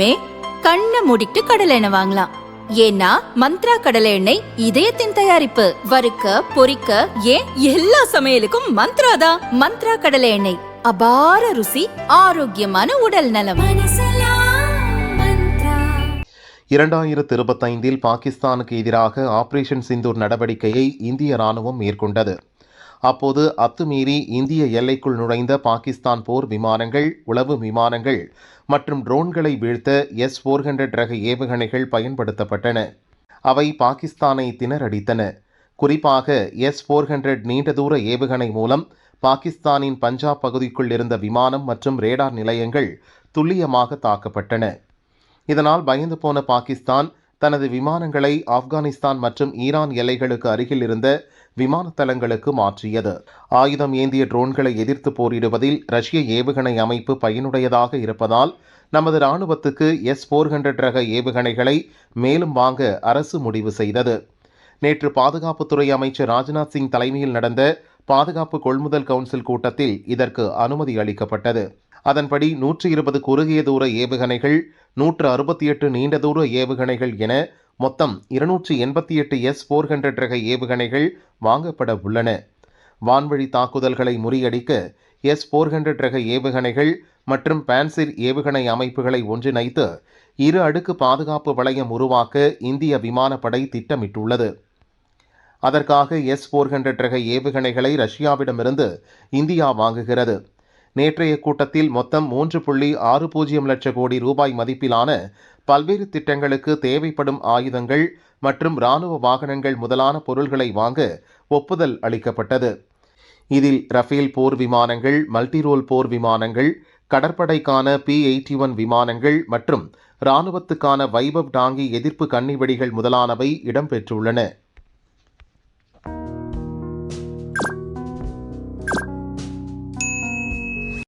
இனிமே கண்ணை மூடிட்டு கடலை எண்ணெய் வாங்கலாம். ஏன்னா மந்த்ரா கடலை எண்ணெய் இதயத்தின் தயாரிப்பு. வறுக்க பொரிக்க ஏன் எல்லா சமையலுக்கும் மந்த்ரா தான். மந்த்ரா கடலை எண்ணெய், அபார ருசி, ஆரோக்கியமான உடல் நலம். 2025 பாகிஸ்தானுக்கு எதிராக ஆபரேஷன் சிந்தூர் நடவடிக்கையை இந்திய ராணுவம் மேற்கொண்டது. அப்போது அத்துமீறி இந்திய எல்லைக்குள் நுழைந்த பாகிஸ்தான் போர் விமானங்கள், உளவு விமானங்கள் மற்றும் ட்ரோன்களை வீழ்த்த S-400 ரக ஏவுகணைகள் பயன்படுத்தப்பட்டன. அவை பாகிஸ்தானை திணறடித்தன. குறிப்பாக S-400 நீண்ட தூர ஏவுகணை மூலம் பாகிஸ்தானின் பஞ்சாப் பகுதிக்குள் இருந்த விமானம் மற்றும் ரேடார் நிலையங்கள் துல்லியமாக தாக்கப்பட்டன. இதனால் பயந்து போன பாகிஸ்தான் தனது விமானங்களை ஆப்கானிஸ்தான் மற்றும் ஈரான் எல்லைகளுக்கு அருகில் இருந்த விமான தளங்களுக்கு மாற்றியது. ஆயுதம் ஏந்திய ட்ரோன்களை எதிர்த்து போரிடுவதில் ரஷ்ய ஏவுகணை அமைப்பு பயனுடையதாக இருப்பதால் நமது இராணுவத்துக்கு S-400 ரக ஏவுகணைகளை மேலும் வாங்க அரசு முடிவு செய்தது. நேற்று பாதுகாப்புத்துறை அமைச்சர் ராஜ்நாத் சிங் தலைமையில் நடந்த பாதுகாப்பு கொள்முதல் கவுன்சில் கூட்டத்தில் இதற்கு அனுமதி அளிக்கப்பட்டது. அதன்படி 120 குறுகிய தூர ஏவுகணைகள், 168 நீண்ட தூர ஏவுகணைகள் என மொத்தம் 288 S-400 ரக ஏவுகணைகள் வாங்கப்பட உள்ளன. வான்வழி தாக்குதல்களை முறியடிக்க S-400 ரக ஏவுகணைகள் மற்றும் பான்சிர் ஏவுகணை அமைப்புகளை ஒன்றிணைத்து 2 அடுக்கு பாதுகாப்பு வளையம் உருவாக்க இந்திய விமானப்படை திட்டமிட்டுள்ளது. அதற்காக S-400 ரக ஏவுகணைகளை ரஷ்யாவிடமிருந்து இந்தியா வாங்குகிறது. நேற்றைய கூட்டத்தில் மொத்தம் 3.60 லட்சம் கோடி ரூபாய் மதிப்பிலான பல்வேறு திட்டங்களுக்கு தேவைப்படும் ஆயுதங்கள் மற்றும் இராணுவ வாகனங்கள் முதலான பொருள்களை வாங்க ஒப்புதல் அளிக்கப்பட்டது. இதில் ரஃபேல் போர் விமானங்கள், மல்டிரோல் போர் விமானங்கள், கடற்படைக்கான P-81 விமானங்கள் மற்றும் இராணுவத்துக்கான வைபவ் டாங்கி எதிர்ப்பு கன்னிவெடிகள் முதலானவை இடம்பெற்றுள்ளன.